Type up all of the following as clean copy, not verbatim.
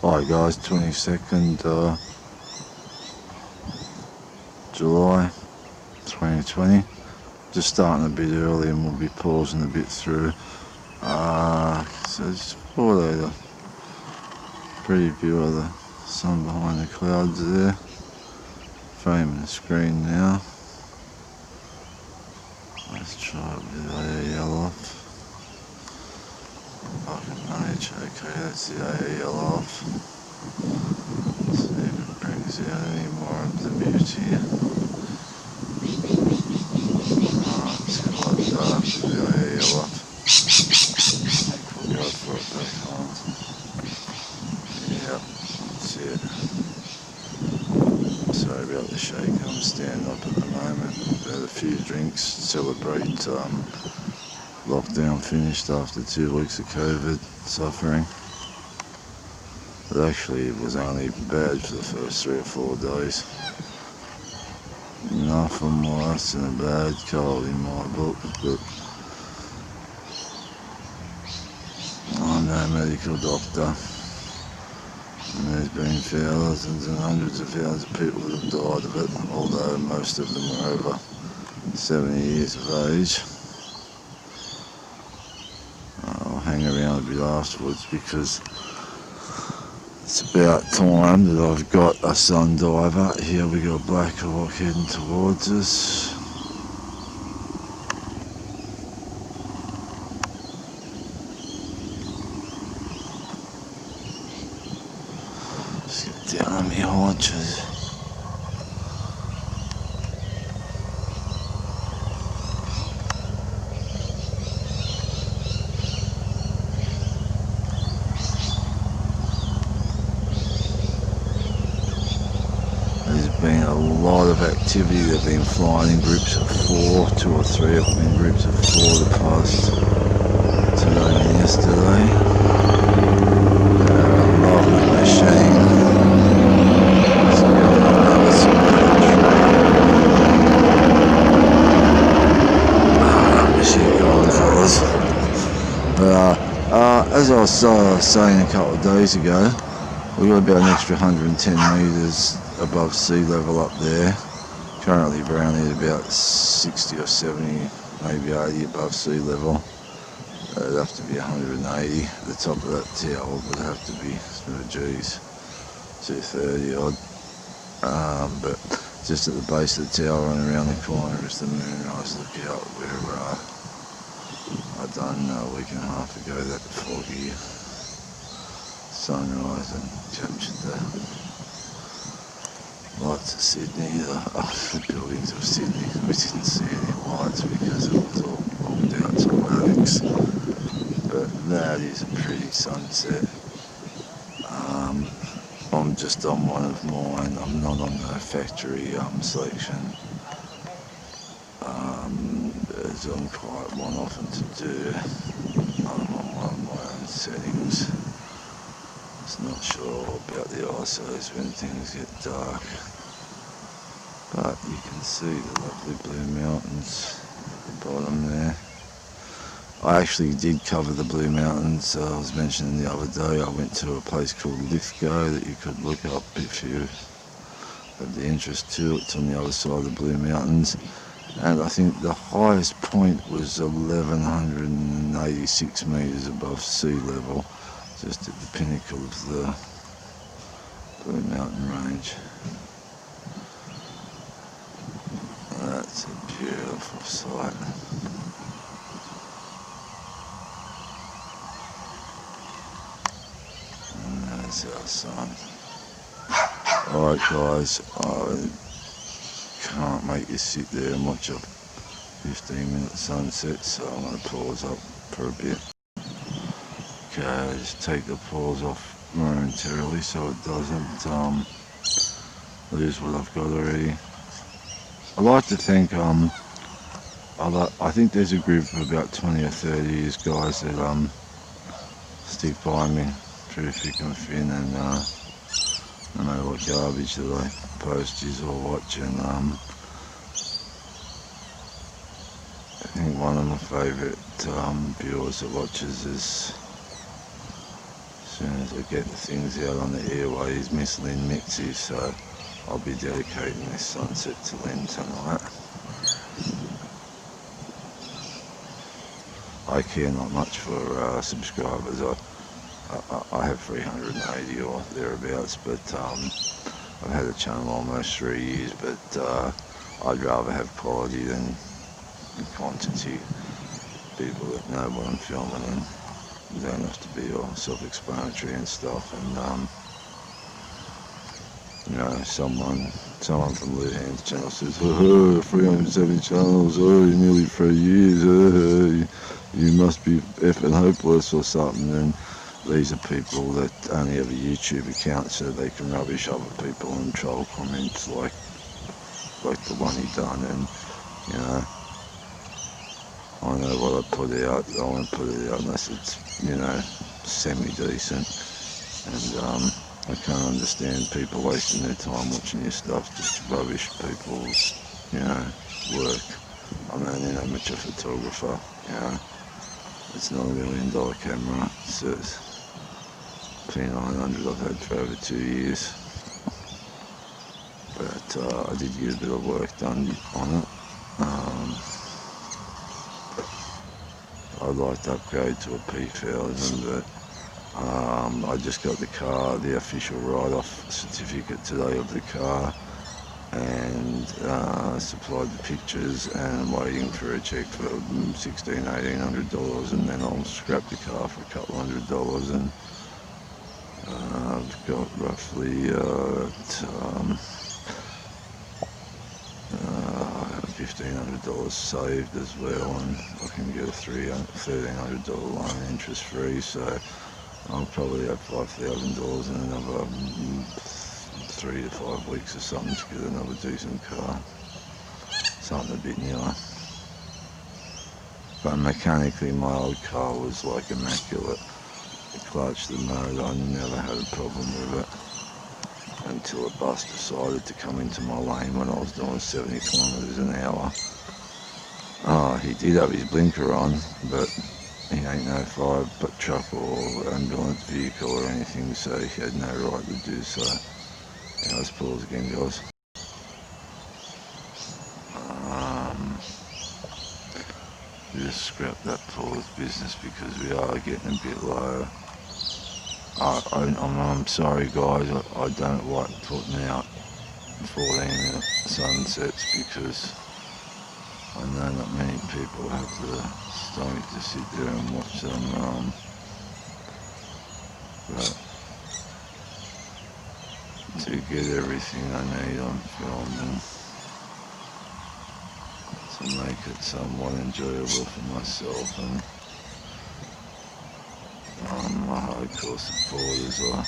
Hi guys, 22nd July 2020. Just starting a bit early and we'll be pausing a bit through. So just thought a pretty view of the sun behind the clouds there. Framing the screen now. Let's try with the AEL off. I can manage. Okay, that's the AEL off. Let's see if it brings out any more of the beauty. It's quite dark with the AEL off. I think we'll go for it back on. Yep, that's it. Sorry about the shake, I'm standing up at the moment. I've had a few drinks, celebrate lockdown finished after 2 weeks of COVID suffering. But actually it was only bad for the first 3 or 4 days. Nothing worse than a bad cold in my book, but I'm no medical doctor. And there's been thousands and hundreds of thousands of people that have died of it, although most of them were over 70 years of age. I'll hang around a bit afterwards because it's about time that I've got a sun diver. Here we got Black Hawk heading towards us. Just get down on my haunches. There's been a lot of activity. They've been flying in groups of 4, 2 or 3 of them in groups of 4 the past today and yesterday. Lovely machine. Let's get on another side of the tree. Machine going, fellas. But as I was saying a couple of days ago, we've got about an extra 110 metres above sea level up there. Currently we're only at about 60 or 70, maybe 80 above sea level. It'd have to be 180. The top of that tower would have to be, geez, 230 odd. But just at the base of the tower and around the corner is the moonrise lookout where I done a week and a half ago that foggy sunrise and captured the lights of Sydney, the buildings of Sydney. We didn't see any lights because it was all bombed out to attics. But that is a pretty sunset. I'm just on one of mine. I'm not on the factory selection. As I'm quite one often to do. I'm on one of my own settings. Just not sure about the ISOs when things get dark. But you can see the lovely blue mountains at the bottom there. I actually did cover the Blue Mountains. I was mentioning the other day I went to a place called Lithgow that you could look up if you had the interest to. It's on the other side of the Blue Mountains. And I think the highest point was 1,186 metres above sea level, just at the pinnacle of the Blue Mountain range. That's a beautiful sight. There's our sun. Alright guys, I can't make you sit there and watch a 15-minute sunset, so I'm going to pause up for a bit. Okay, just take the pause off momentarily so it doesn't lose what I've got already. I like to think I think there's a group of about 20 or 30 of these guys that stick by me through thick and thin, and no matter what garbage that I post is or watch. And I think one of my favourite viewers that watches is soon as I get the things out on the airways, Miss Lynn Mitzy, so I'll be dedicating this sunset to Lynn tonight. I care not much for subscribers. I have 380 or thereabouts, but I've had a channel almost 3 years, but I'd rather have quality than quantity. People that know what I'm filming and don't have to be all self-explanatory and stuff. And you know, someone from Luhan's channel says, oh, 370 channels, oh, nearly 3 years, oh, you must be effing hopeless or something. And these are people that only have a YouTube account so they can rubbish other people and troll comments like the one he done. And you know, I know what I put out. I won't put it out unless it's, you know, semi-decent. And I can't understand people wasting their time watching your stuff, just rubbish people's, you know, work. I'm an amateur photographer, you know. It's not $1 million camera. It's a P900 I've had for over 2 years. But I did get a bit of work done on it. I'd like to upgrade to a P1000, but I just got the official write-off certificate today of the car, and supplied the pictures, and I'm waiting for a check for $1,600–1,800, and then I'll scrap the car for a couple $100, and I've got roughly $1,500 saved as well, and I can get a $1,300 loan interest free, so I'll probably have $5,000 in another 3 to 5 weeks or something to get another decent car, something a bit newer. But mechanically my old car was like immaculate. The clutch, the motor, I never had a problem with it until a bus decided to come into my lane when I was doing 70 kilometres an hour. Oh, he did have his blinker on, but he ain't no fire but truck or ambulance vehicle or anything, so he had no right to do so. Yeah, let's pause again, guys. Just scrap that pause business because we are getting a bit low. I'm sorry guys, I don't like putting out 14-minute sunsets because I know not many people have the stomach to sit there and watch them, but to get everything I need on film and to make it somewhat enjoyable for myself and my hardcore supporters, I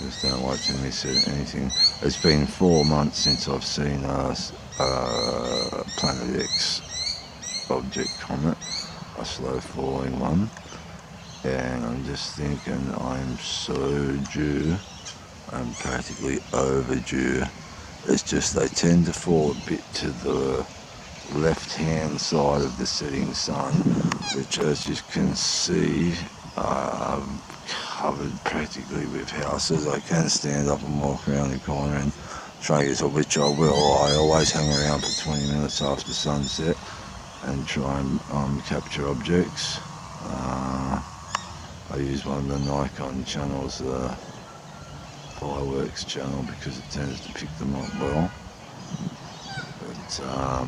just don't like to miss anything. It's been 4 months since I've seen Planet X object comet, a slow falling one, and I'm just thinking I'm so due. I'm practically overdue. It's just they tend to fall a bit to the left-hand side of the setting sun, which, as you can see, covered practically with houses. I can stand up and walk around the corner and try to get to, which I will. I always hang around for 20 minutes after sunset and try and capture objects. I use one of the Nikon channels, fireworks channel, because it tends to pick them up well. But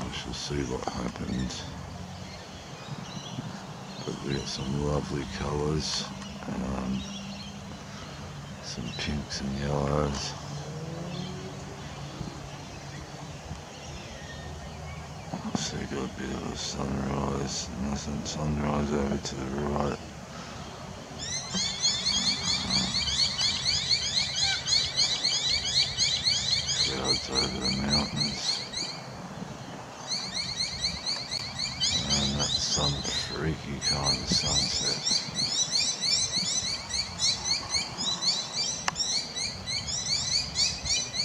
we shall see what happens. But we got some lovely colours, some pinks and yellows. So you got a bit of a sunrise, nice and sunrise over to the right. Clouds over the mountains. And that's some freaky kind of sunset.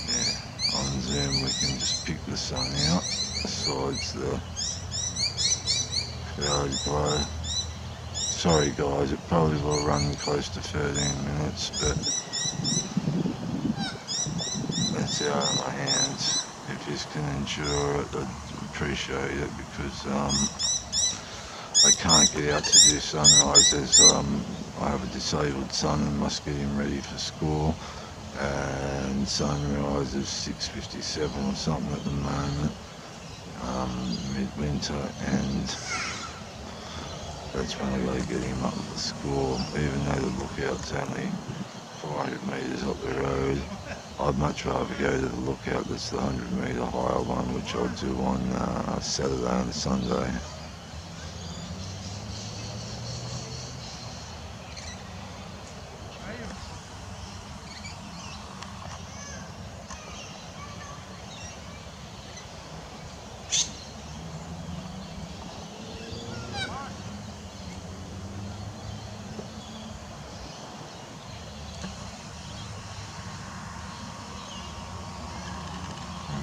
Yeah, on Zoom we can just pick the sun out. Besides the cloud glow. Sorry guys, it probably will run close to 13 minutes, but that's out of my hands. If you can endure it, I'd appreciate it, because I can't get out to do sunrise as I have a disabled son and must get him ready for school, and sunrise is 6:57 or something at the moment, midwinter, and that's when I gotta get him up to school, even though the lookout's only 400 metres up the road. I'd much rather go to the lookout that's the 100 metre higher one, which I'll do on Saturday and Sunday.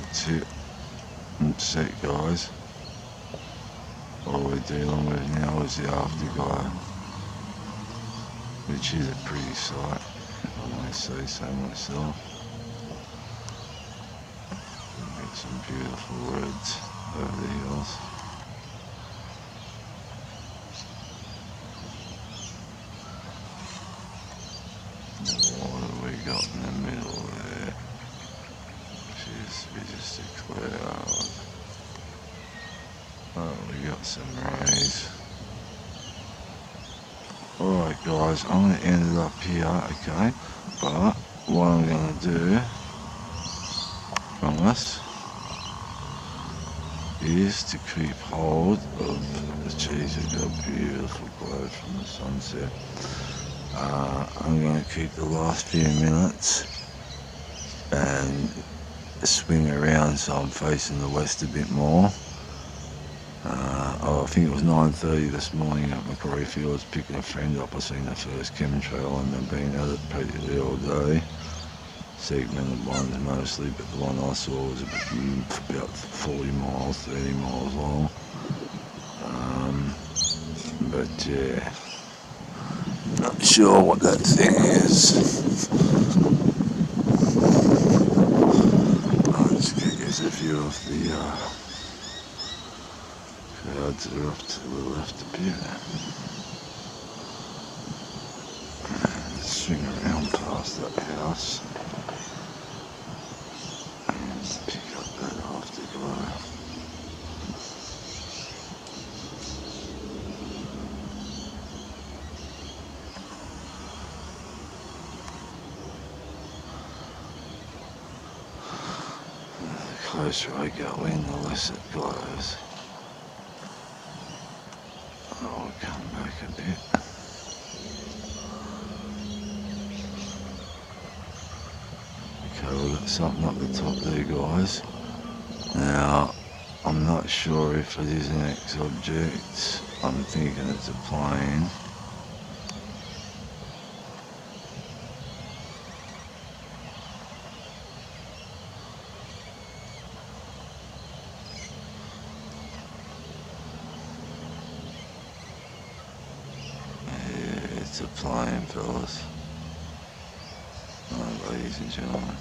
That's it. That's it, guys. All we're dealing with now is the afterglow, which is a pretty sight, if I may say so myself. Get some beautiful reds over the hills. What have we got in the middle there? Which is just a cloud. Oh, we got some rays. Alright guys, I'm going to end it up here, okay? But what I'm going to do, promise, is to keep hold of the trees. We've got a beautiful glow from the sunset. I'm going to keep the last few minutes and swing around so I'm facing the west a bit more. I think it was 9:30 this morning at Macquarie Fields picking a friend up. I seen the first chemtrail and they've been at it practically all day. Segmented ones mostly, but the one I saw was about 40 miles, 30 miles long. But yeah, not sure what that thing is. I'll just get a view of the clouds that are off to the left a bit. Swing around past that house and pick up that afterglow. The closer I go in, the less it glows. I'll come back a bit. Okay, we've got something up the top there, guys. Now, I'm not sure if it is an X-object. I'm thinking it's a plane. Yeah, it's a plane, fellas. Oh, ladies and gentlemen.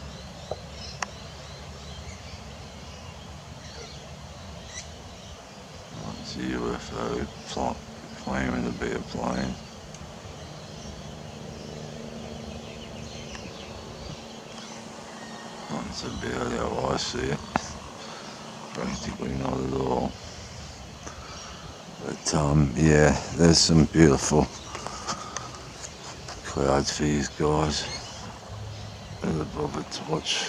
It's a UFO claiming to be a plane. That's about how I see it. Practically not at all. But yeah, there's some beautiful clouds for you guys. And above it to watch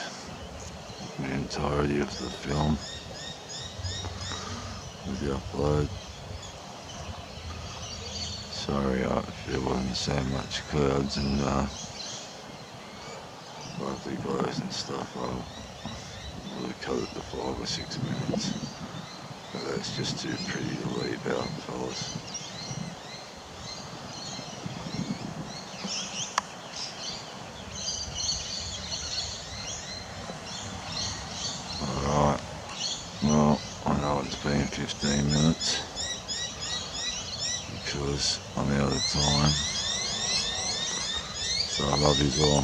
the entirety of the film with the upload. Sorry if there wasn't so much clouds and lovely glows and stuff. I would have cut it to 5 or 6 minutes. But that's just too pretty to leave out, fellas. Alright, well, I know it's been 15 minutes. because I'm out of time. So I love you all.